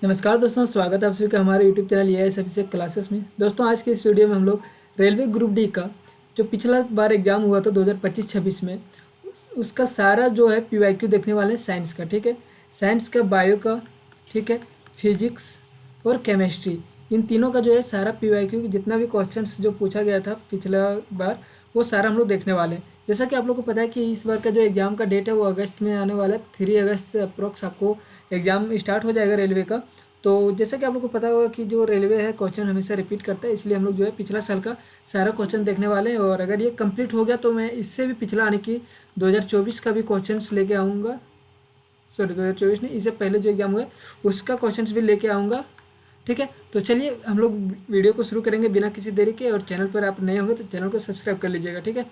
नमस्कार दोस्तों, स्वागत है आप सभी का हमारे YouTube channel AIS official classes में। दोस्तों आज के इस वीडियो में हम लोग रेलवे ग्रुप डी का जो पिछला बार एग्जाम हुआ था 2025-26 में उसका सारा जो है पीवाईक्यू देखने वाले हैं साइंस का। ठीक है, साइंस का, बायो का, ठीक है, फिजिक्स और केमिस्ट्री, इन तीनों का जो है सारा पीवाईक्यू जितना भी क्वेश्चंस जो पूछा गया था पिछला बार वो सारा हम लोग देखने वाले हैं। जैसा कि आप लोग को पता है कि इस बार का जो एग्ज़ाम का डेट है वो अगस्त में आने वाला है। 3 अगस्त से अप्रोक्स आपको एग्ज़ाम स्टार्ट हो जाएगा रेलवे का। तो जैसा कि आप लोग को पता होगा कि जो रेलवे है क्वेश्चन हमेशा रिपीट करता है, इसलिए हम लोग जो है पिछला साल का सारा क्वेश्चन देखने वाले हैं। और अगर ये कंप्लीट हो गया तो मैं इससे भी पिछला यानी कि 2024 का भी क्वेश्चंस लेके आऊँगा। सॉरी, 2024 नहीं, इससे पहले जो एग्ज़ाम हुआ है उसका क्वेश्चंस भी लेके आऊँगा। ठीक है, तो चलिए हम लोग वीडियो को शुरू करेंगे बिना किसी देरी के। और चैनल पर आप नए होंगे तो चैनल को सब्सक्राइब कर लीजिएगा। ठीक है,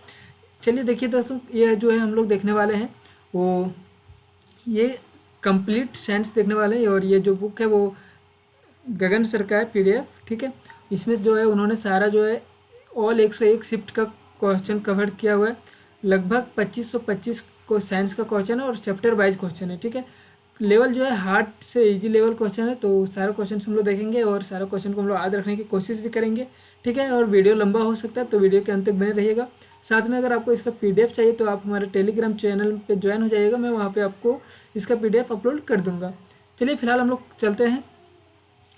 चलिए देखिए दोस्तों, ये जो है हम लोग देखने वाले हैं वो ये कंप्लीट साइंस देखने वाले हैं। और ये जो बुक है वो गगन सर का है पीडीएफ। ठीक है, इसमें जो है उन्होंने सारा जो है ऑल 101 शिफ्ट का क्वेश्चन कवर किया हुआ है। लगभग 2525 को साइंस का क्वेश्चन है और चैप्टर वाइज क्वेश्चन है। ठीक है, लेवल जो है हार्ड से इजी लेवल क्वेश्चन है। तो सारा क्वेश्चन हम लोग देखेंगे और सारा क्वेश्चन को हम लोग याद रखने की कोशिश भी करेंगे। ठीक है, और वीडियो लंबा हो सकता है तो वीडियो के अंत तक बने रहिएगा। साथ में अगर आपको इसका पीडीएफ चाहिए तो आप हमारे टेलीग्राम चैनल पे ज्वाइन हो जाइएगा, मैं वहाँ पे आपको इसका पीडीएफ अपलोड कर दूँगा। चलिए फिलहाल हम लोग चलते हैं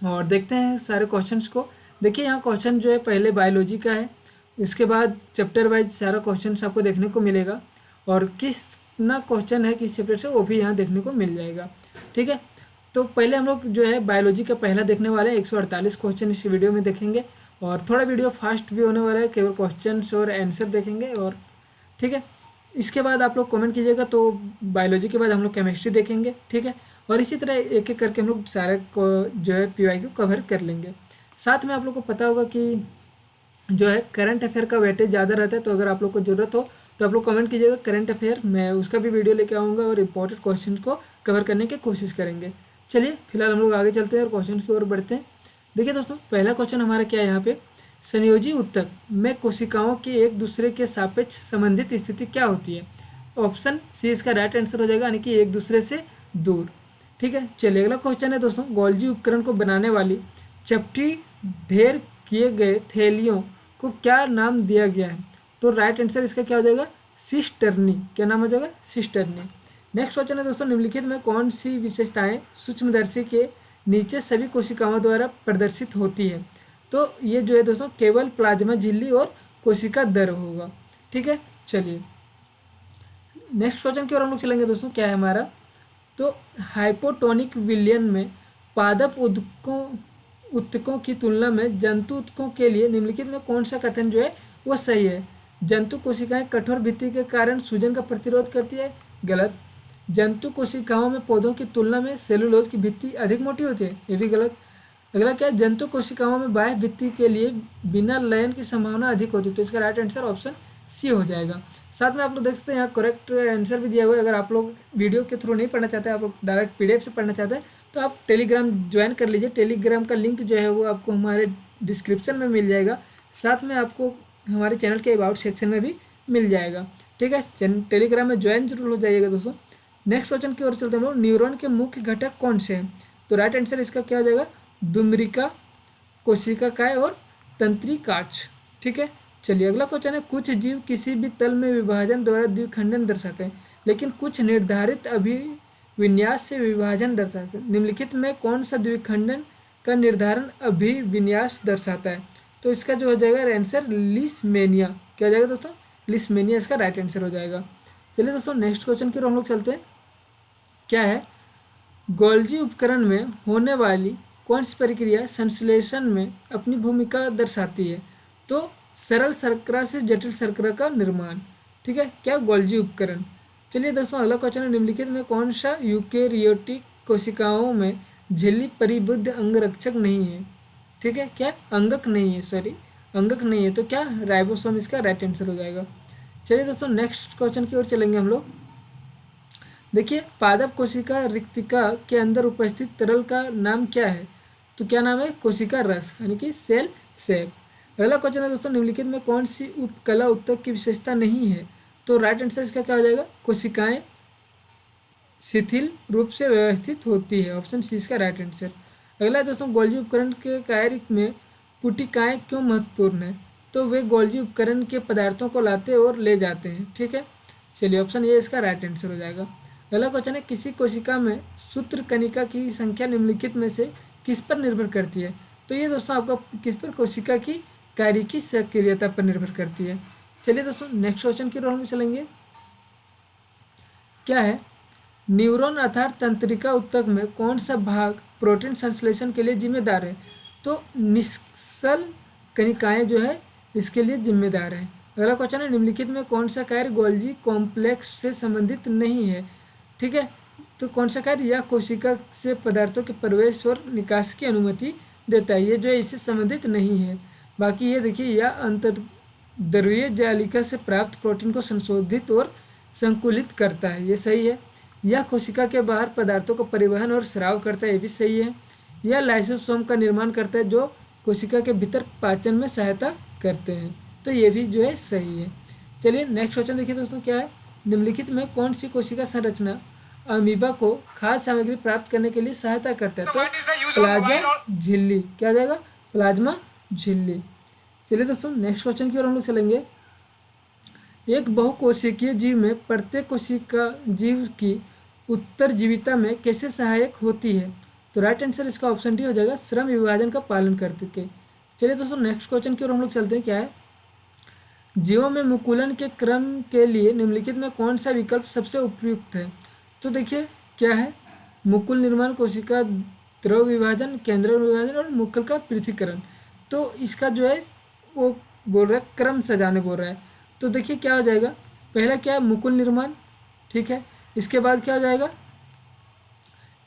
और देखते हैं सारे क्वेश्चंस को। देखिए यहाँ क्वेश्चन जो है पहले बायोलॉजी का है, उसके बाद चैप्टर वाइज सारा क्वेश्चंस आपको देखने को मिलेगा और किस ना क्वेश्चन है किस चैप्टर से वो भी यहाँ देखने को मिल जाएगा। ठीक है, तो पहले हम लोग जो है बायोलॉजी का पहला देखने वाले हैं। 148 क्वेश्चन इस वीडियो में देखेंगे और थोड़ा वीडियो फास्ट भी होने वाला है, केवल क्वेश्चन और आंसर देखेंगे। और ठीक है, इसके बाद आप लोग कमेंट कीजिएगा। तो बायोलॉजी के बाद हम लोग केमिस्ट्री देखेंगे। ठीक है, और इसी तरह एक एक करके हम लोग सारे को जो है पीवाईक्यू कवर कर लेंगे। साथ में आप लोग को पता होगा कि जो है करंट अफेयर का वेटेज ज़्यादा रहता है, तो अगर आप लोग को ज़रूरत हो तो आप लोग कमेंट कीजिएगा करंट अफेयर, मैं उसका भी वीडियो लेके आऊँगा और इंपॉर्टेंट क्वेश्चन को कवर करने की कोशिश करेंगे। चलिए फिलहाल हम लोग आगे चलते हैं और क्वेश्चन की ओर बढ़ते हैं। देखिए दोस्तों, पहला क्वेश्चन हमारा क्या है यहाँ पे, संयोजी ऊतक में कोशिकाओं की एक दूसरे के सापेक्ष संबंधित स्थिति क्या होती है। ऑप्शन सी इसका राइट आंसर हो जाएगा, यानी कि एक दूसरे से दूर। ठीक है, चलिए अगला क्वेश्चन है दोस्तों, गोल्जी उपकरण को बनाने वाली चपटी ढेर किए गए थैलियों को क्या नाम दिया गया है। तो राइट आंसर इसका क्या हो जाएगा, सिस्टर्नी। क्या नाम हो जाएगा, सिस्टर्नी। नेक्स्ट क्वेश्चन है दोस्तों, निम्नलिखित में कौन सी विशेषताएं सूक्ष्मदर्शी के नीचे सभी कोशिकाओं द्वारा प्रदर्शित होती है। तो ये जो है दोस्तों केवल प्लाज्मा झिल्ली और कोशिका दर होगा। ठीक है, चलिए नेक्स्ट क्वेश्चन की ओर हम लोग चलेंगे दोस्तों। क्या है हमारा, तो हाइपोटोनिक विलयन में पादप उत्तकों की तुलना में जंतु उत्तकों के लिए निम्नलिखित में कौन सा कथन जो है वो सही है। जंतु कोशिकाएं कठोर भित्ति के कारण सूजन का प्रतिरोध करती है, गलत। जंतु कोशिकाओं में पौधों की तुलना में सेलुलोज की भित्ति अधिक मोटी होती है, ये भी गलत। अगला क्या है, जंतु कोशिकाओं में बाह्य भित्ति के लिए बिना लयन की संभावना अधिक होती है। तो इसका राइट आंसर ऑप्शन सी हो जाएगा। साथ में आप लोग देख सकते हैं यहाँ करेक्ट आंसर भी दिया हुआ है। अगर आप लोग वीडियो के थ्रू नहीं पढ़ना चाहते, आप लोग डायरेक्ट पीडीएफ से पढ़ना चाहते हैं तो आप टेलीग्राम ज्वाइन कर लीजिए। टेलीग्राम का लिंक जो है वो आपको हमारे डिस्क्रिप्शन में मिल जाएगा, साथ में आपको हमारे चैनल के अबाउट सेक्शन में भी मिल जाएगा। ठीक है, टेलीग्राम में ज्वाइन जरूर हो जाइएगा दोस्तों। नेक्स्ट क्वेश्चन की ओर चलते हैं हम लोग, न्यूरॉन के मुख्य घटक कौन से हैं। तो राइट आंसर इसका क्या हो जाएगा, दुम्रिका, कोशिकाएं और तंत्रिकाक्ष। ठीक है, चलिए अगला क्वेश्चन है, कुछ जीव किसी भी तल में विभाजन द्वारा द्विखंडन दर्शाते हैं, लेकिन कुछ निर्धारित अभिविन्यास से विभाजन दर्शाते हैं। निम्नलिखित में कौन सा द्विखंडन का निर्धारण अभिविन्यास दर्शाता है। तो इसका जो हो जाएगा आंसर लिस्मेनिया। क्या हो जाएगा दोस्तों, लिस्मेनिया इसका राइट आंसर हो जाएगा। चलिए दोस्तों नेक्स्ट क्वेश्चन की ओर हम लोग चलते हैं। क्या है, गोल्जी उपकरण में होने वाली कौन सी प्रक्रिया संश्लेषण में अपनी भूमिका दर्शाती है। तो सरल शर्करा से जटिल शर्करा का निर्माण। ठीक है, क्या, गोल्जी उपकरण। चलिए दोस्तों अगला क्वेश्चन है, निम्नलिखित में कौन सा यूकेरियोटिक कोशिकाओं में झिल्ली परिबद्ध अंगरक्षक नहीं है। ठीक है, क्या, अंगक नहीं है, सॉरी अंगक नहीं है। तो क्या, राइबोसोम इसका राइट आंसर हो जाएगा। चलिए दोस्तों नेक्स्ट क्वेश्चन की ओर चलेंगे हम लोग। देखिए, पादप कोशिका रिक्तिका के अंदर उपस्थित तरल का नाम क्या है। तो क्या नाम है, कोशिका रस, यानी कि सेल सेप। अगला क्वेश्चन है दोस्तों, निम्नलिखित में कौन सी उपकला उत्तक की विशेषता नहीं है। तो राइट आंसर इसका क्या हो जाएगा, कोशिकाएं शिथिल रूप से व्यवस्थित होती है, ऑप्शन सी इसका राइट आंसर। अगला है दोस्तों, गोल्जी उपकरण के कार्य में पुटिकाएँ क्यों महत्वपूर्ण है? तो वे गोल्जी उपकरण के पदार्थों को लाते और ले जाते हैं। ठीक है, चलिए ऑप्शन ए इसका राइट आंसर हो जाएगा। अगला क्वेश्चन है, किसी कोशिका में सूत्र कणिका की संख्या निम्नलिखित में से किस पर निर्भर करती है? तो ये दोस्तों आपका किस पर, कोशिका की कार्य की सक्रियता पर निर्भर करती है। चलिए दोस्तों नेक्स्ट क्वेश्चन की रोल में चलेंगे। क्या है, न्यूरॉन अर्थात तंत्रिका ऊतक में कौन सा भाग प्रोटीन संश्लेषण के लिए जिम्मेदार है? तो निश्चल कणिकाएं जो है इसके लिए जिम्मेदार है। अगला क्वेश्चन है, निम्नलिखित में कौन सा कार्य गोल्जी कॉम्प्लेक्स से संबंधित नहीं है? ठीक है, तो कौन सा कार्य यह कोशिका से पदार्थों के प्रवेश और निकास की अनुमति देता है, ये जो है इससे संबंधित नहीं है। बाकी ये देखिए, यह अंतर्द्रव्यीय जालिका से प्राप्त प्रोटीन को संशोधित और संकुलित करता है, ये सही है। यह कोशिका के बाहर पदार्थों को परिवहन और स्राव करता है, ये भी सही है। यह लाइसोसोम का निर्माण करता है जो कोशिका के भीतर पाचन में सहायता करते हैं, तो ये भी जो है सही है। चलिए नेक्स्ट क्वेश्चन देखिए दोस्तों, क्या है, निम्नलिखित में कौन सी कोशिका संरचना अमीबा को खाद्य सामग्री प्राप्त करने के लिए सहायता करता है? तो प्लाज्मा झिल्ली, क्या हो जाएगा, प्लाज्मा झिल्ली। चलिए दोस्तों नेक्स्ट क्वेश्चन की ओर हम लोग चलेंगे। एक बहुकोशिकीय जीव में प्रत्येक कोशिका जीव की उत्तरजीविता में कैसे सहायक होती है? तो राइट आंसर इसका ऑप्शन डी हो जाएगा, श्रम विभाजन का पालन करके। चलिए दोस्तों नेक्स्ट क्वेश्चन की ओर हम लोग चलते हैं। क्या है, जीवों में मुकुलन के क्रम के लिए निम्नलिखित में कौन सा विकल्प सबसे उपयुक्त है? तो देखिए क्या है, मुकुल निर्माण, कोशिका द्रव विभाजन, केंद्र विभाजन और मुकुल का पृथक्करण। तो इसका जो है वो बोल रहा है क्रम सजाने बोल रहा है। तो देखिए क्या हो जाएगा, पहला क्या है, मुकुल निर्माण। ठीक है, इसके बाद क्या हो जाएगा,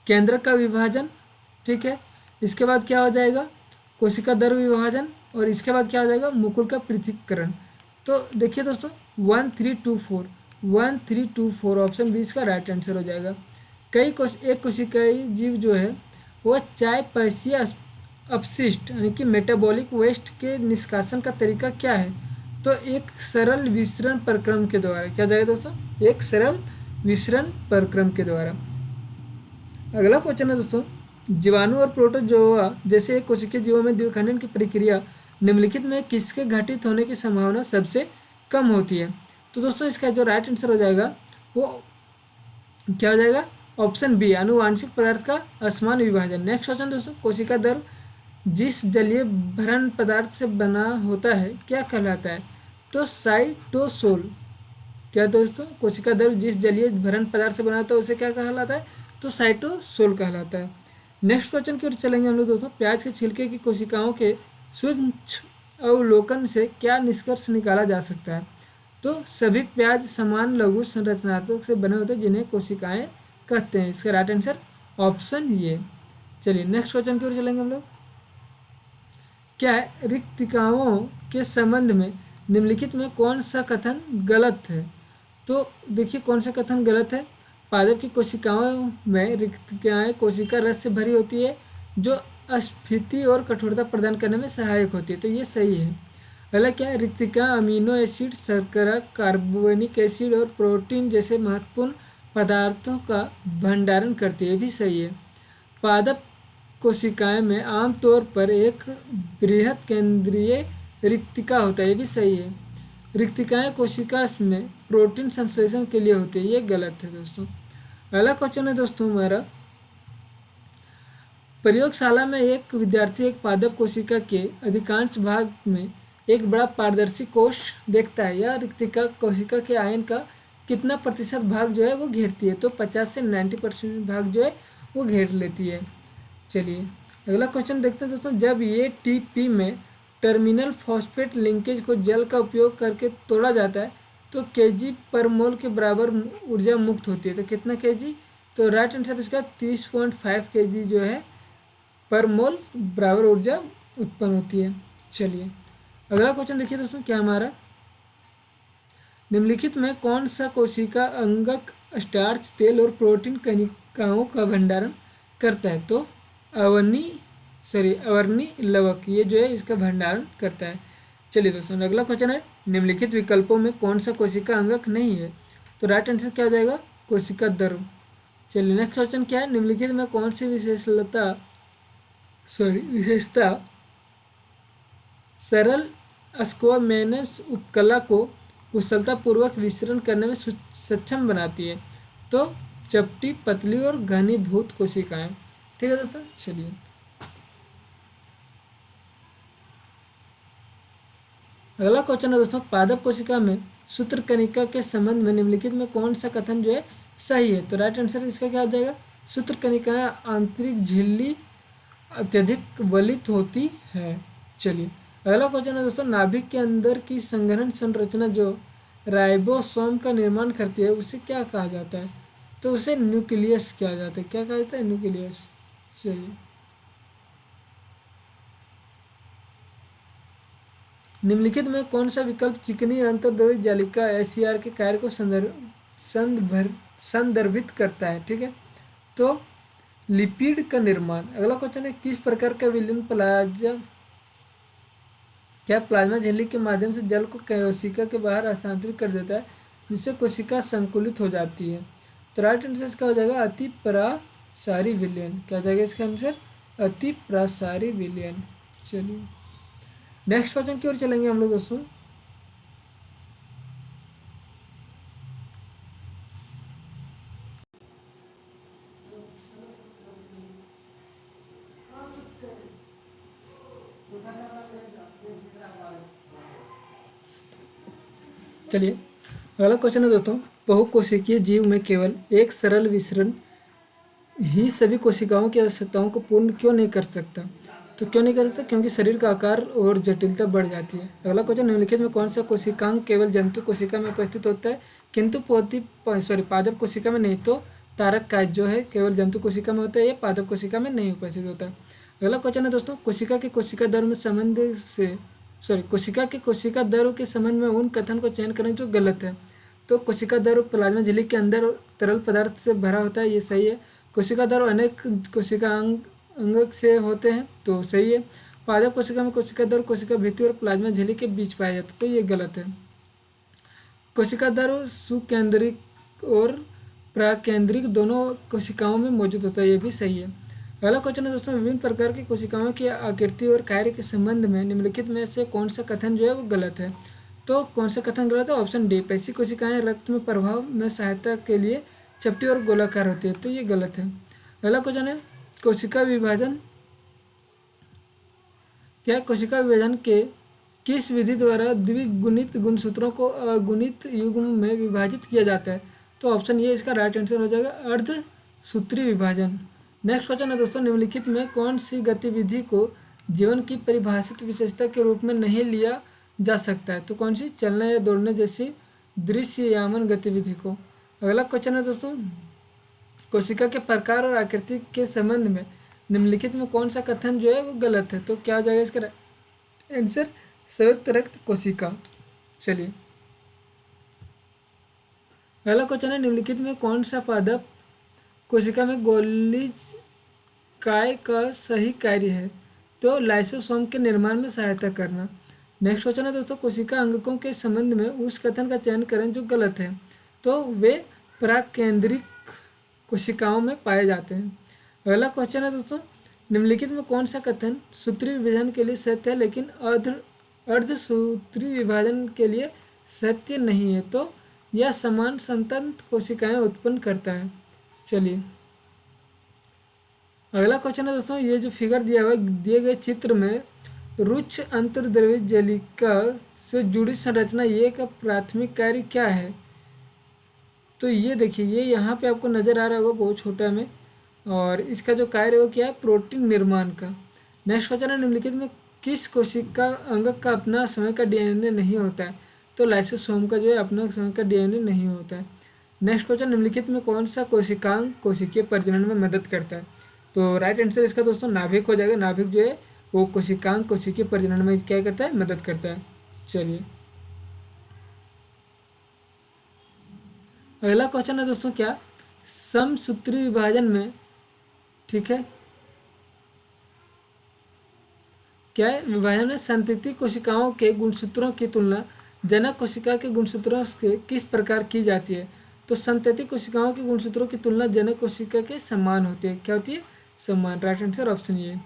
केंद्र का विभाजन। ठीक है, इसके बाद क्या हो जाएगा, कोशिका द्रव विभाजन, और इसके बाद क्या हो जाएगा, मुकुल का पृथक्करण। तो देखिए दोस्तों 1 3 2 4 1 3 2 4 ऑप्शन बी इसका राइट आंसर हो जाएगा। एक कोशिकाई जीव जो है वह चयापचयी अपशिष्ट यानी कि मेटाबॉलिक वेस्ट के निष्कासन का तरीका क्या है? तो एक सरल विसरण प्रक्रम के द्वारा। क्या जाएगा दोस्तों, एक सरल विसरण प्रक्रम के द्वारा। अगला क्वेश्चन है दोस्तों, जीवाणु और प्रोटोजोआ जैसे एक कोशिकीय जीवों में द्विखंडन की प्रक्रिया निम्नलिखित में किसके घटित होने की संभावना सबसे कम होती है? तो दोस्तों इसका जो राइट आंसर हो जाएगा वो क्या हो जाएगा, ऑप्शन बी, आनुवांशिक पदार्थ का असमान विभाजन। नेक्स्ट क्वेश्चन दोस्तों, कोशिका द्रव जिस जलीय भरण पदार्थ से बना होता है क्या कहलाता है? तो साइटोसोल। क्या दोस्तों, कोशिका द्रव जिस जलीय भरण पदार्थ से बना होता है उसे क्या कहलाता है? तो साइटोसोल कहलाता है। नेक्स्ट क्वेश्चन की ओर चलेंगे हम लोग दोस्तों। प्याज के छिलके की कोशिकाओं के सूक्ष्म अवलोकन से क्या निष्कर्ष निकाला जा सकता है? तो सभी प्याज समान लघु संरचनात्मक से बने होते हैं जिन्हें कोशिकाएं कहते हैं। इसका राइट आंसर ऑप्शन ये। चलिए नेक्स्ट क्वेश्चन की ओर चलेंगे हम लोग। क्या है, रिक्तिकाओं के संबंध में निम्नलिखित में कौन सा कथन गलत है? तो देखिए कौन सा कथन गलत है। पादप की कोशिकाओं में रिक्तिकाएं कोशिका रस से भरी होती है जो अस्फीति और कठोरता प्रदान करने में सहायक होती है, तो ये सही है। अगला क्या है, रिक्तिका अमीनो एसिड, शर्करा, कार्बोनिक एसिड और प्रोटीन जैसे महत्वपूर्ण पदार्थों का भंडारण करती है, ये भी सही है। पादप कोशिकाएं में आमतौर पर एक बृहद केंद्रीय रिक्तिका होता है, ये भी सही है। रिक्तिकाएं कोशिका में प्रोटीन संश्लेषण के लिए होती है, ये गलत है दोस्तों। अगला क्वेश्चन है दोस्तों हमारा, प्रयोगशाला में एक विद्यार्थी एक पादप कोशिका के अधिकांश भाग में एक बड़ा पारदर्शी कोश देखता है। यह रिक्तिका कोशिका के आयन का कितना प्रतिशत भाग जो है वो घेरती है? तो 50 से 90% भाग जो है वो घेर लेती है। चलिए अगला क्वेश्चन देखते हैं दोस्तों। जब ये टीपी में टर्मिनल फॉस्फेट लिंकेज को जल का उपयोग करके तोड़ा जाता है तो केजी पर मोल के बराबर ऊर्जा मुक्त होती है, तो कितना केजी? तो राइट आंसर इसका 30.5 केजी जो है पर मोल बराबर ऊर्जा उत्पन्न होती है। चलिए अगला क्वेश्चन देखिए दोस्तों, क्या हमारा, निम्नलिखित में कौन सा कोशिका अंगक स्टार्च, तेल और प्रोटीन कणिकाओं का भंडारण करता है? तो अवर्णी लवक, ये जो है इसका भंडारण करता है। चलिए दोस्तों अगला क्वेश्चन है, निम्नलिखित विकल्पों में कौन सा कोशिका अंगक नहीं है? तो राइट आंसर क्या हो जाएगा, कोशिका द्रव। चलिए नेक्स्ट क्वेश्चन क्या है, निम्नलिखित में कौन सी विशेषता विशेषता सरल स्क्वामेनस उपकला को कुशलतापूर्वक विसरण करने में सक्षम बनाती है। तो चपटी, पतली और घनीभूत कोशिकाएं। ठीक है दोस्तों, चलिए अगला क्वेश्चन है दोस्तों, पादप कोशिका में सूत्रकणिका के संबंध में निम्नलिखित में कौन सा कथन जो है सही है। तो राइट आंसर इसका क्या हो जाएगा, सूत्रकणिकाएं आंतरिक झिल्ली अत्यधिक वलित होती है। चलिए अगला क्वेश्चन है दोस्तों, नाभिक के अंदर की संघनन संरचना जो राइबोसोम का निर्माण करती है उसे क्या कहा जाता है। तो उसे न्यूक्लियस कहा जाता है। क्या कहा जाता है, न्यूक्लियस। चलिए निम्नलिखित में कौन सा विकल्प चिकनी अंतर्द्रवित जालिका एसीआर के कार्य को संदर्भित करता है। ठीक है, तो लिपिड का निर्माण। अगला क्वेश्चन है, किस प्रकार का विलयन प्लाज्मा झिल्ली के माध्यम से जल को कोशिका के बाहर हस्तांतरित कर देता है जिससे कोशिका संकुलित हो जाती है। तो राइट आंसर इसका हो जाएगा अति प्रासारी विलयन। क्या हो जाएगा इसका आंसर, अति प्रासारी विलयन। चलिए नेक्स्ट क्वेश्चन की ओर चलेंगे हम लोग दोस्तों। चलिए अगला क्वेश्चन है दोस्तों, बहुकोशिकीय जीव में केवल एक सरल विसरण ही सभी कोशिकाओं की आवश्यकताओं को पूर्ण क्यों नहीं कर सकता। तो क्यों नहीं कर सकता, क्योंकि शरीर का आकार और जटिलता बढ़ जाती है। अगला क्वेश्चन, निम्नलिखित में कौन सा कोशिकांग केवल जंतु कोशिका में उपस्थित होता है किंतु पादप कोशिका में नहीं। तो तारक काज जो है केवल जंतु कोशिका में होता है, ये पादप कोशिका में नहीं उपस्थित होता है। अगला क्वेश्चन है दोस्तों, कोशिका के कोशिका दर में कोशिका के कोशिका दरों के संबंध में उन कथन को चयन करें जो गलत है। तो कोशिका दर प्लाज्मा झिल्ली के अंदर तरल पदार्थ से भरा होता है, ये सही है। कोशिका दर अनेक कोशिका अंग से होते हैं, तो सही है। पादप कोशिका में कोशिका दर कोशिका भित्ति और प्लाज्मा झिल्ली के बीच पाया जाता है, तो ये गलत है। कोशिका दर सुकेंद्रिक और प्राकेंद्रिक दोनों कोशिकाओं में मौजूद होता है, ये भी सही है। अगला क्वेश्चन है दोस्तों, विभिन्न प्रकार की कोशिकाओं की आकृति और कार्य के संबंध में निम्नलिखित में से कौन सा कथन जो है वो गलत है। तो कौन सा कथन गलत है, ऑप्शन डी, पैसी कोशिकाएं रक्त में प्रभाव में सहायता के लिए चपटी और गोलाकार होती है, तो ये गलत है। अगला क्वेश्चन है, कोशिका विभाजन के किस विधि द्वारा द्विगुणित गुणसूत्रों को अगुणित युग्म में विभाजित किया जाता है। तो ऑप्शन ये इसका राइट आंसर हो जाएगा, अर्धसूत्री विभाजन। नेक्स्ट क्वेश्चन है दोस्तों, निम्नलिखित में कौन सी गतिविधि को जीवन की परिभाषित विशेषता के रूप में नहीं लिया जा सकता है। तो कौन सी, चलना या दौड़ने जैसी दृश्ययामन गतिविधि को। अगला क्वेश्चन है दोस्तों, कोशिका के प्रकार और आकृति के संबंध में निम्नलिखित में कौन सा कथन जो है वो गलत है। तो क्या हो जाएगा इसका आंसर, संयुक्त रक्त कोशिका। चलिए अगला क्वेश्चन है, निम्नलिखित में कौन सा पादप कोशिका में गोलीज काय का सही कार्य है। तो लाइसोसोम के निर्माण में सहायता करना। नेक्स्ट क्वेश्चन है दोस्तों, कोशिका अंगकों के संबंध में उस कथन का चयन करें जो गलत है। तो वे प्राकेंद्रिक कोशिकाओं में पाए जाते हैं। अगला क्वेश्चन है दोस्तों, निम्नलिखित में कौन सा कथन सूत्री विभाजन के लिए सत्य है लेकिन अर्धसूत्री विभाजन के लिए सत्य नहीं है। तो यह समान संतत कोशिकाएं उत्पन्न करता है। चलिए अगला क्वेश्चन है दोस्तों, ये जो फिगर दिया हुआ है दिए गए चित्र में रुच्च अंतर्द्रवित जालिका से जुड़ी संरचना ये का प्राथमिक कार्य क्या है। तो ये देखिए, ये यहाँ पे आपको नज़र आ रहा होगा बहुत छोटा में, और इसका जो कार्य है वो क्या है, प्रोटीन निर्माण का। नेक्स्ट क्वेश्चन है, निम्नलिखित में किस कोशिका अंग का अपना समय का डीएनए नहीं होता है। तो लाइसोसोम का जो है अपना समय का डीएनए नहीं होता है। नेक्स्ट क्वेश्चन, निम्नलिखित में कौन सा कोशिकांग कोशिकीय प्रजनन में मदद करता है। तो राइट आंसर इसका दोस्तों नाभिक हो जाएगा। नाभिक जो है वो कोशिकांग कोशिकीय प्रजनन में क्या करता है, मदद करता है। चलिए अगला क्वेश्चन है दोस्तों, क्या समसूत्री विभाजन में, ठीक है, क्या विभाजन में संतति कोशिकाओं के गुणसूत्रों की तुलना जनक कोशिका के गुणसूत्रों से किस प्रकार की जाती है। तो संतति कोशिकाओं के गुणसूत्रों की तुलना जनक कोशिका के समान होती है। क्या होती है, समान। राइट आंसर ऑप्शन ये।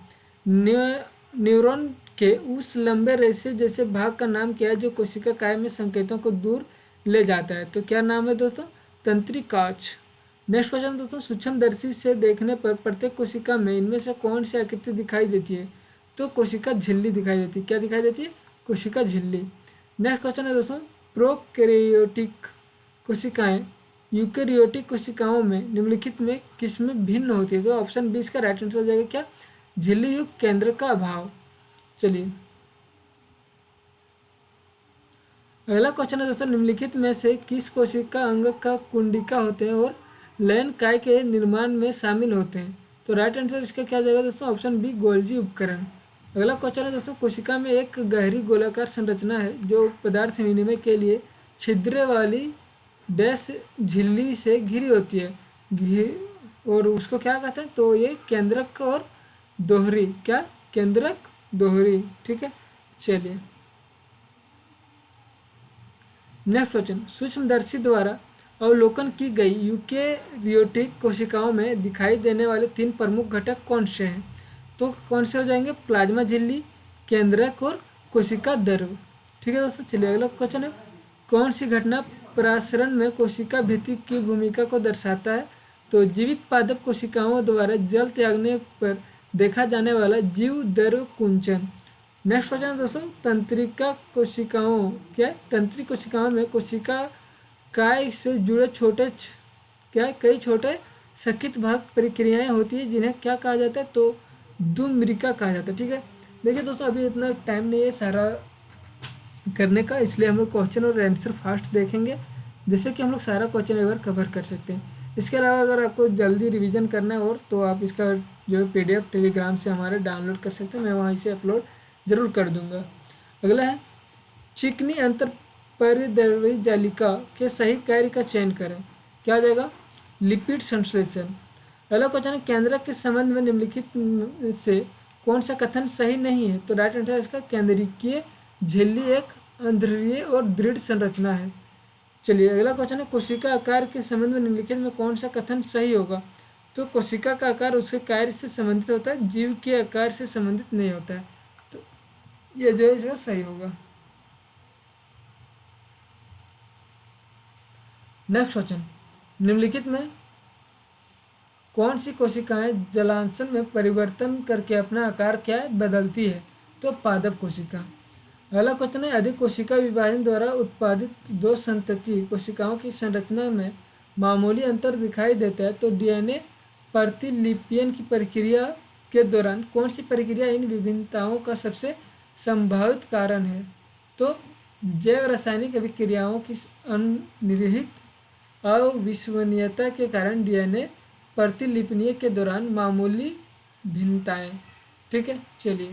न्यूरॉन के उस लंबे रेशे जैसे भाग का नाम क्या है जो कोशिका काय में संकेतों को दूर ले जाता है? तो क्या नाम है दोस्तों? तंत्रिकाक्ष। नेक्स्ट क्वेश्चन दोस्तों, सूक्ष्मदर्शी से देखने पर प्रत्येक कोशिका में इनमें से कौन सी आकृति दिखाई देती है? तो कोशिका झिल्ली दिखाई देती है। क्या दिखाई देती है? कोशिका झिल्ली। नेक्स्ट क्वेश्चन है दोस्तों, प्रोकैरियोटिक कोशिकाएं यूकेरियोटिक कोशिकाओं में निम्नलिखित में किसमें भिन्न होती है? तो ऑप्शन बी इसका राइट आंसर हो जाएगा क्या? झिल्ली युक्त केंद्र का अभाव। चलिए अगला क्वेश्चन है दोस्तों, निम्नलिखित में से किस कोशिका अंग का कुंडिका होते हैं और लयन काय के निर्माण में शामिल होते हैं? तो राइट आंसर इसका क्या हो जाएगा दोस्तों? ऑप्शन बी गोल्जी उपकरण। अगला क्वेश्चन है दोस्तों, कोशिका में एक गहरी गोलाकार संरचना है जो पदार्थ विनिमय के लिए छिद्र वाली डैश झिल्ली से घिरी होती है और उसको क्या कहते हैं? तो ये केंद्रक और दोहरी। क्या? केंद्रक दोहरी। ठीक है। चलिए नेक्स्ट क्वेश्चन, सूक्ष्मदर्शी द्वारा अवलोकन की गई यूकेरियोटिक कोशिकाओं में दिखाई देने वाले 3 प्रमुख घटक कौन से हैं? तो कौन से हो जाएंगे? प्लाज्मा झिल्ली, केंद्रक और कोशिका द्रव। ठीक है दोस्तों। चलिए अगला क्वेश्चन है, कौन सी घटना परासरण में कोशिका भित्ति की भूमिका को दर्शाता है? तो जीवित पादप कोशिकाओं द्वारा जल त्यागने पर देखा जाने वाला जीव द्रव कुंचन। नेक्स्ट क्वेश्चन है दोस्तों, तंत्रिका कोशिकाओं क्या है? तंत्रिक कोशिकाओं में कोशिका काय से जुड़े क्या है? कई छोटे सकित भाग प्रक्रियाएं होती है जिन्हें क्या कहा जाता है? तो दुम्रिका कहा जाता है। ठीक है। देखिए दोस्तों, अभी इतना टाइम नहीं है सारा करने का, इसलिए हम लोग क्वेश्चन और आंसर फास्ट देखेंगे जिससे कि हम लोग सारा क्वेश्चन एक बार कवर कर सकते हैं। इसके अलावा अगर आपको जल्दी रिवीजन करना है और तो आप इसका जो PDF टेलीग्राम से हमारे डाउनलोड कर सकते हैं, मैं वहीं से अपलोड जरूर कर दूंगा। अगला है, चिकनी अंतर परिधीय जालिका के सही कार्य का चयन करें। क्या हो जाएगा? लिपिड संश्लेषण। अगला क्वेश्चन है, केंद्रक के संबंध में निम्नलिखित से कौन सा कथन सही नहीं है? तो राइट आंसर इसका केंद्रीय झिल्ली एक अंध्रीय और दृढ़ संरचना है। चलिए अगला क्वेश्चन है, कोशिका आकार के संबंध में निम्नलिखित में कौन सा कथन सही होगा? तो कोशिका का आकार उसके कार्य से संबंधित होता है, जीव के आकार से संबंधित नहीं होता है। तो ये जो है इसका सही होगा। नेक्स्ट क्वेश्चन, निम्नलिखित में कौन सी कोशिकाएं जलांशन में परिवर्तन करके अपना आकार क्या है बदलती है? तो पादप कोशिका। अगला क्वेश्चन है, अधिक कोशिका विभाजन द्वारा उत्पादित दो संतति कोशिकाओं की संरचना में मामूली अंतर दिखाई देता है, तो DNA प्रतिलिपियन की प्रक्रिया के दौरान कौन सी प्रक्रिया इन विभिन्नताओं का सबसे संभावित कारण है? तो जैव रासायनिक अभिक्रियाओं की अंतर्निहित अविश्वसनीयता के कारण DNA प्रतिलिपनीय के दौरान मामूली भिन्नताएं। ठीक है। चलिए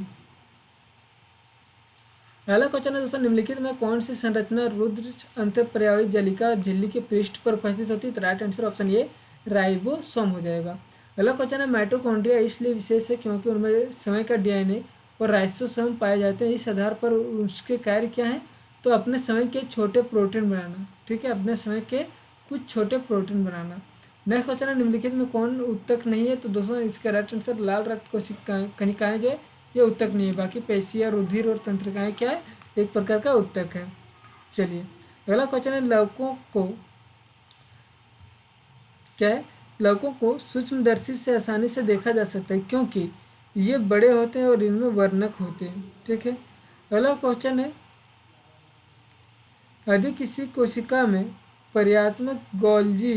अगला क्वेश्चन है दोस्तों, निम्नलिखित में कौन सी संरचना रुद्र अंतःपर्यायी जालिका झिल्ली के पृष्ठ पर उपस्थित होती है? तो right answer option A ribosome हो जाएगा। अगला क्वेश्चन है, माइटोकॉन्ड्रिया इसलिए विशेष है क्योंकि उनमें समय का DNA और राइबोसोम पाए जाते हैं। इस आधार पर उसके कार्य क्या हैं? तो अपने समय के छोटे प्रोटीन बनाना। ठीक है, अपने समय के कुछ छोटे प्रोटीन बनाना। नेक्स्ट क्वेश्चन है, निम्नलिखित में कौन उत्तक नहीं है? तो दोस्तों इसका राइट आंसर लाल रक्त कोशिकाएं कणिकाएं जो है ये उत्तक नहीं है, बाकी पेशियाँ, रुधिर और तंत्रिकाएं क्या है? एक प्रकार का उत्तक है। चलिए अगला क्वेश्चन है, लवकों को क्या है? लवकों को सूक्ष्मदर्शी से आसानी से देखा जा सकता है क्योंकि ये बड़े होते हैं और इनमें वर्णक होते हैं। ठीक है। अगला क्वेश्चन है, यदि किसी कोशिका में पर्याप्त गोल्जी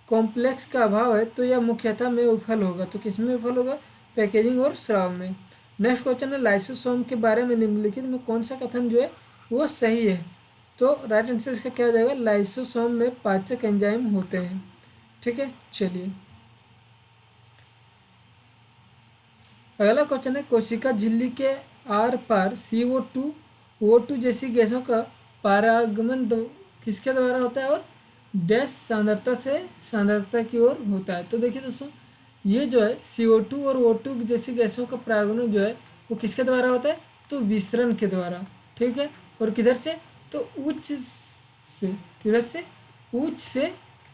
कॉम्प्लेक्स का अभाव है तो यह मुख्यतः में विफल होगा। तो किस में विफल होगा? पैकेजिंग और स्राव में। नेक्स्ट क्वेश्चन है, लाइसोसोम के बारे में निम्नलिखित में कौन सा कथन जो है वो सही है? तो राइट आंसर इसका क्या हो जाएगा? लाइसोसोम में पाचक एंजाइम होते हैं। ठीक है। चलिए अगला क्वेश्चन है, कोशिका झिल्ली के आर पार CO2 O2 जैसी गैसों का पारागमन किसके द्वारा होता है और डैश सांद्रता की ओर होता है? तो देखिए दोस्तों, ये जो है CO2 और O2 जैसी गैसों का परागमन जो है वो किसके द्वारा होता है? तो विसरण के द्वारा। ठीक है। और किधर से? तो उच्च से, किधर से? उच्च से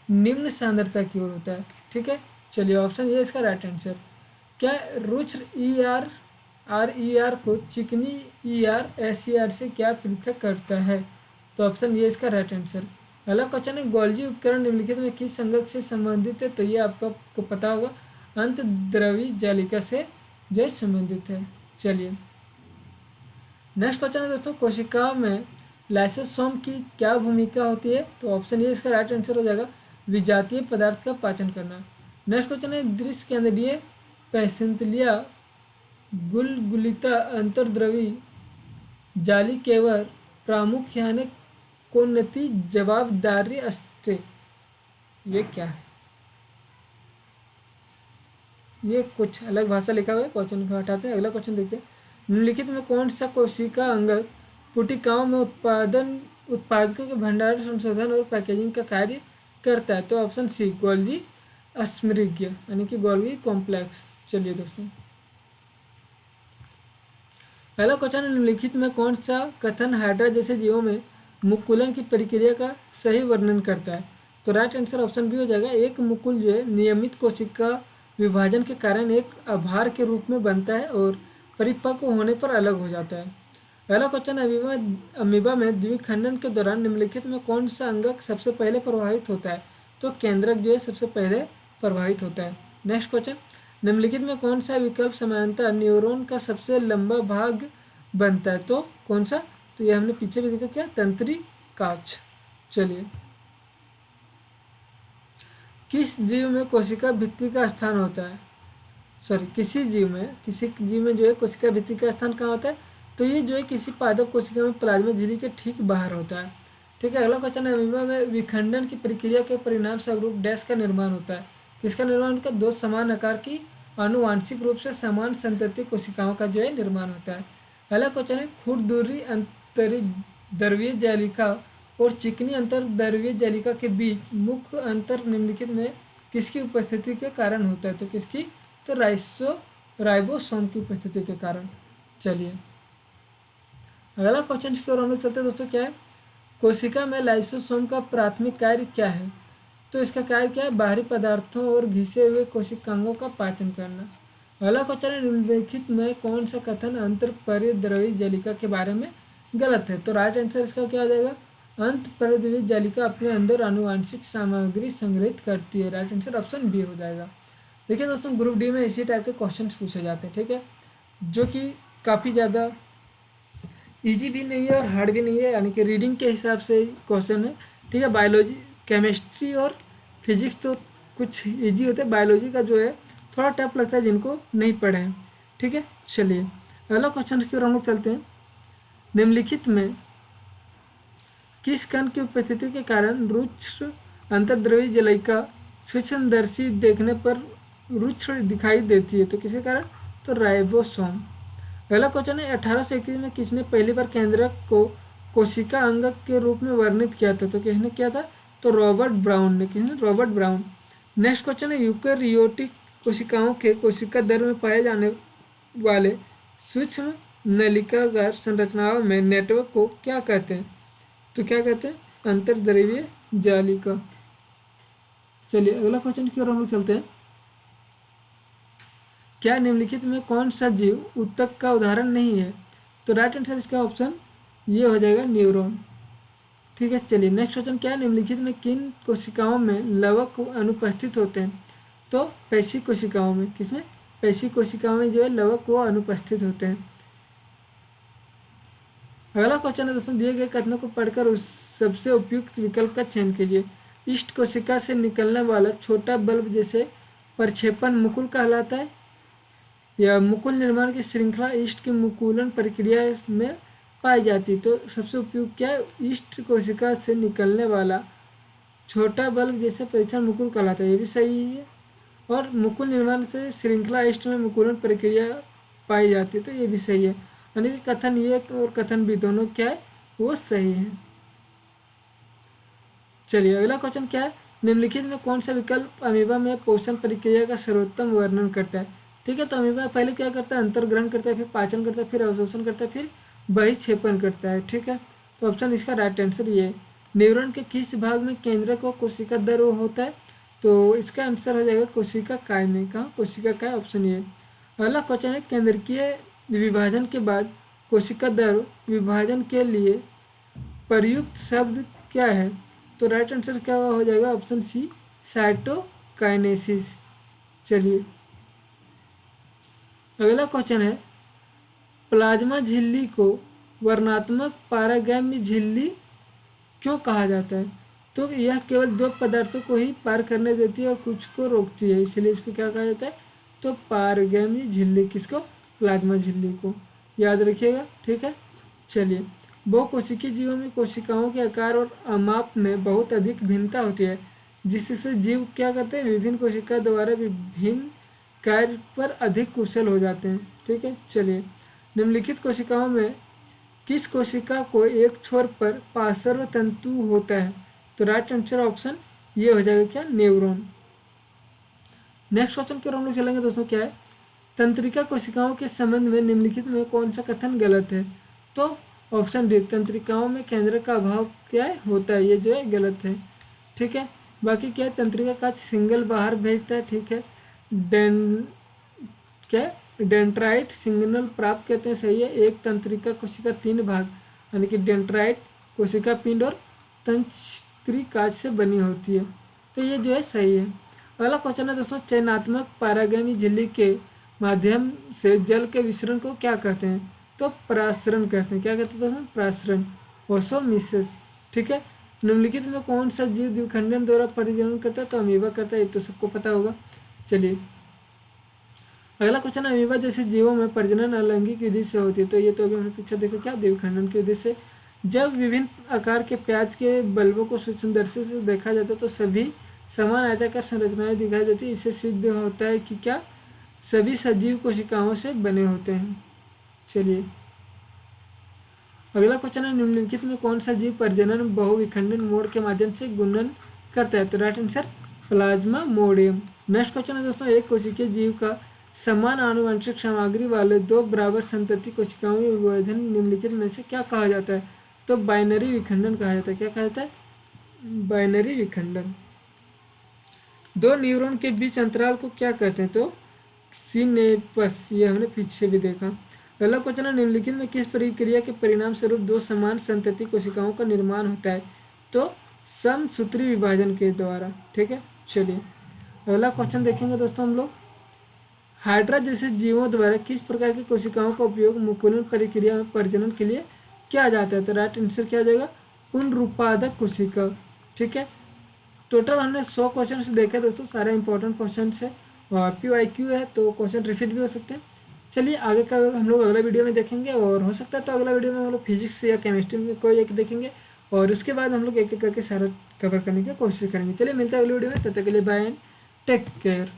निम्न सांद्रता की ओर होता है। ठीक है। चलिए ऑप्शन ये इसका राइट आंसर। क्या रुच्र RER को चिकनी SER से क्या पृथक करता है? तो ऑप्शन ये इसका राइट आंसर। अगला क्वेश्चन है, गोल्जी उपकरण निम्नलिखित में किस संगत से संबंधित है? तो ये आपको पता होगा, अंतर्द्रवी जालिका से जो संबंधित है। चलिए नेक्स्ट क्वेश्चन है दोस्तों, कोशिकाओं में लाइसोसोम की क्या भूमिका होती है? तो ऑप्शन ये इसका राइट आंसर हो जाएगा, विजातीय पदार्थ का पाचन करना। नेक्स्ट क्वेश्चन है, दृश्य केंद्रीय पैसेंतलिया गुलगुलिता अंतर्द्रवी जाली केवळ प्रामुख्याने कोणती जवाबदारी असते? ये क्या है? ये कुछ अलग भाषा लिखा हुआ है, क्वेश्चन को हटाते हैं। अगला क्वेश्चन देखते हैं, निम्नलिखित में कौन सा कोशिका अंगक पुटिकाओं में उत्पादकों के भंडारण, संशोधन और पैकेजिंग का कार्य करता है? तो ऑप्शन सी, गोल्गी अस्मृग्य यानी कि गोल्गी कॉम्प्लेक्स। चलिए दोस्तों पहला क्वेश्चन, निम्नलिखित में कौन सा कथन हाइड्रा जैसे जीवों में मुकुलन की प्रक्रिया का सही वर्णन करता है? तो राइट आंसर ऑप्शन बी हो जाएगा, एक मुकुल जो है नियमित कोशिका विभाजन के कारण एक आभार के रूप में बनता है और परिपक्व होने पर अलग हो जाता है। पहला क्वेश्चन, अमीबा में द्विखंडन के दौरान निम्नलिखित में कौन सा अंगक सबसे पहले प्रभावित होता है? तो केंद्रक जो है सबसे पहले प्रभावित होता है। नेक्स्ट क्वेश्चन, निम्नलिखित में कौन सा विकल्प समानांतर न्यूरॉन का सबसे लंबा भाग बनता है? तो कौन सा? तो ये हमने पीछे भी देखा, क्या? तंत्रिकाक्ष। चलिए, किस जीव में कोशिका भित्ति का स्थान होता है? किसी जीव में जो है कोशिका भित्ति का स्थान कहाँ होता है? तो ये जो है किसी पादप कोशिका में प्लाज्मा झिल्ली के ठीक बाहर होता है। ठीक है, अगला क्वेश्चन है, अमीबा में विखंडन की प्रक्रिया के परिणाम स्वरूप डैश का निर्माण होता है? किसका निर्माण होता है? दो समान आकार की आनुवांशिक रूप से समान संतति कोशिकाओं का जो है निर्माण होता है। अगला क्वेश्चन है, खुरदुरी अंतर्द्रवीय जालिका और चिकनी अंतर्द्रवीय जालिका के बीच मुख्य अंतर निम्नलिखित में किसकी उपस्थिति के कारण होता है? तो किसकी? तो राइबोसोम की उपस्थिति के कारण। चलिए अगला क्वेश्चन की ओर हम लोग चलते हैं दोस्तों, क्या है? कोशिका में लाइसोसोम का प्राथमिक कार्य क्या है? तो इसका कार्य क्या है? बाहरी पदार्थों और घिसे हुए कोशिकांगों का पाचन करना। अगला क्वेश्चन है, निम्नलिखित में कौन सा कथन अंतःपरिद्रवी जालिका के बारे में गलत है? तो राइट आंसर इसका क्या हो जाएगा? अंतःपरिद्रवी जालिका अपने अंदर आनुवांशिक सामग्री संग्रहित करती है। राइट आंसर ऑप्शन बी हो जाएगा। देखिए दोस्तों, ग्रुप डी में इसी टाइप के क्वेश्चन पूछे जाते हैं, ठीक है, जो कि काफ़ी ज़्यादा इजी भी नहीं है और हार्ड भी नहीं है, यानी कि रीडिंग के हिसाब से क्वेश्चन है। ठीक है, बायोलॉजी, केमिस्ट्री और फिजिक्स तो कुछ इजी होते हैं, बायोलॉजी का जो है थोड़ा टफ लगता है जिनको नहीं पढ़े हैं। ठीक है, चलिए अगला क्वेश्चन की ओर हम लोग चलते हैं। निम्नलिखित में किस कण की उपस्थिति के कारण रुक्ष अंतर्द्रवी जालिका सूक्ष्मदर्शी देखने पर रुक्ष दिखाई देती है? तो किसके कारण? तो राइबोसोम। अगला क्वेश्चन है, 1831 में किसने पहली बार केंद्रक को कोशिका अंगक के रूप में वर्णित किया था? तो किसने किया था? तो रॉबर्ट ब्राउन ने। किसने? Robert brown. नेक्स्ट क्वेश्चन है, यूकेरियोटिक कोशिकाओं के कोशिका दर में पाए जाने वाले सूक्ष्म नलिकाकार संरचनाओं में नेटवर्क को क्या कहते हैं? तो क्या कहते हैं? अंतर्द्रवीय जालिका। चलिए अगला क्वेश्चन की ओर हम लोग चलते हैं। क्या निम्नलिखित में कौन सा जीव ऊतक का उदाहरण नहीं है? तो राइट आंसर इसका ऑप्शन ये हो जाएगा, न्यूरॉन। ठीक है, चलिए नेक्स्ट क्वेश्चन, क्या निम्नलिखित में किन कोशिकाओं में लवक अनुपस्थित होते हैं? तो पेशी कोशिकाओं में। किसमें? पेशी कोशिकाओं में जो है लवक वो अनुपस्थित होते हैं। अगला क्वेश्चन है दोस्तों, दिए गए कथनों को पढ़कर उस सबसे उपयुक्त विकल्प का चयन कीजिए। इष्ट कोशिका से निकलने वाला छोटा बल्ब जैसे प्रक्षेपण मुकुल कहलाता है, या मुकुल निर्माण की श्रृंखला इष्ट की मुकुलन प्रक्रिया में पाई जाती है? तो सबसे उपयुक्त क्या है? इष्ट कोशिका से निकलने वाला छोटा बल्ब जैसे परीक्षण मुकुल कहलाता है, ये भी सही है। और मुकुल निर्माण से श्रृंखला इष्ट में मुकुलन प्रक्रिया पाई जाती है, तो ये भी सही है। यानी कि कथन ये और कथन भी दोनों क्या है? वो सही है। चलिए अगला क्वेश्चन क्या है? निम्नलिखित में कौन सा विकल्प अमीबा में पोषण प्रक्रिया का सर्वोत्तम वर्णन करता है? ठीक है, तो अमीबा पहले क्या करता है? अंतर्ग्रहण करता है, फिर पाचन करता है, फिर अवशोषण करता है, फिर बहिक्षेपण करता है। ठीक है, तो ऑप्शन इसका राइट आंसर ये है। न्यूरॉन के किस भाग में केंद्रक और कोशिका दर होता है? तो इसका आंसर हो जाएगा कोशिका काय में। कहाँ? कोशिका काय, ऑप्शन ये। अगला क्वेश्चन है, केंद्रकीय विभाजन के बाद कोशिका द्रव विभाजन के लिए प्रयुक्त शब्द क्या है? तो राइट आंसर क्या हो जाएगा? Option C, cytokinesis. चलिए अगला क्वेश्चन है, प्लाज्मा झिल्ली को वर्णनात्मक पारागैम्य झिल्ली क्यों कहा जाता है? तो यह केवल दो पदार्थों को ही पार करने देती है और कुछ को रोकती है, इसलिए इसको क्या कहा जाता है? तो पारगैम्य झिल्ली। किसको? प्लाज्मा झिल्ली को। याद रखिएगा, ठीक है। चलिए, बहुकोशिकीय जीवों में कोशिकाओं के आकार और माप में बहुत अधिक भिन्नता होती है, जिससे जीव क्या करते हैं? विभिन्न कोशिका द्वारा विभिन्न कार्य पर अधिक कुशल हो जाते हैं, ठीक है। चलिए, निम्नलिखित कोशिकाओं में किस कोशिका को एक छोर पर पार्श्व तंतु होता है? तो राइट आंसर ऑप्शन ये हो जाएगा क्या? न्यूरॉन। नेक्स्ट क्वेश्चन की ओर हम लोग चलेंगे दोस्तों। क्या है? तंत्रिका कोशिकाओं के संबंध में निम्नलिखित में कौन सा कथन गलत है? तो ऑप्शन डी, तंत्रिकाओं में केंद्रक का अभाव क्या है? होता है, ये जो है गलत है, ठीक है। बाकी क्या है? तंत्रिका कांच सिंगल बाहर भेजता है, ठीक है। क्या डेंड्राइट सिग्नल प्राप्त करते हैं, सही है। एक तंत्रिका कोशिका 3 भाग यानी कि डेंड्राइट कोशिका पिंड और तंत्रिकाज से बनी होती है, तो ये जो है सही है। अगला क्वेश्चन है दोस्तों, चयनात्मक पारागैमी झिल्ली के माध्यम से जल के विसरण को क्या कहते हैं? तो प्रासरण कहते हैं। क्या कहते हैं दोस्तों? प्रासरण, ओसोमिसिस, ठीक है। निम्नलिखित में कौन सा जीव द्विखंडन द्वारा परिजनन करता है? तो अमीबा करता है, ये तो सबको पता होगा। चलिए अगला क्वेश्चन, अमीबा जैसे जीवों में प्रजनन अलैंगिक विधि से होती है, तो ये तो अभी हमने पीछे देखा क्या? द्विखंडन की विधि से। जब विभिन्न आकार के प्याज के बल्बों को सूक्ष्मदर्शी से देखा जाता है तो सभी समान आयताकार संरचनाएं दिखाई देती है। इससे सिद्ध होता है कि क्या सभी सजीव कोशिकाओं से बने होते हैं। चलिए अगला क्वेश्चन है, निम्नलिखित में कौन सा जीव प्रजनन बहुविखंडन मोड के माध्यम से गुणन करता है? तो राइट आंसर प्लाज्मामोडियम। नेक्स्ट क्वेश्चन है दोस्तों, एक कोशिकीय जीव का समान आनुवंशिक सामग्री वाले दो बराबर संतति कोशिकाओं में विभाजन निम्नलिखित में से क्या कहा जाता है? तो बाइनरी विखंडन कहा जाता है। क्या कहा जाता है? बाइनरी विखंडन। दो न्यूरॉन के बीच अंतराल को क्या कहते हैं? तो सिनेप्स, ये हमने पीछे भी देखा। अगला क्वेश्चन है, निम्नलिखित में किस प्रक्रिया के परिणाम स्वरूप दो समान संतति कोशिकाओं का निर्माण होता है? तो समसूत्री विभाजन के द्वारा, ठीक है। चलिए अगला क्वेश्चन देखेंगे दोस्तों हम लोग, हाइड्रा जैसे जीवों द्वारा किस प्रकार की कोशिकाओं का उपयोग मुकुलन प्रक्रिया में प्रजनन के लिए किया जाता है? तो राइट आंसर क्या आ जाएगा? पुनरुत्पादक कोशिका, ठीक है। टोटल हमने 100 क्वेश्चन देखे दोस्तों, सारे इंपॉर्टेंट क्वेश्चन है और PYQ है, तो क्वेश्चन रिपीट भी हो सकते हैं। चलिए आगे का हम लोग अगला वीडियो में देखेंगे, और हो सकता है तो अगला वीडियो में हम लोग फिजिक्स या केमिस्ट्री में कोई एक देखेंगे, और उसके बाद हम लोग एक एक करके सारा कवर करने की कोशिश करेंगे। चलिए मिलते हैं अगले वीडियो में, तब तक के लिए बाय एंड टेक केयर।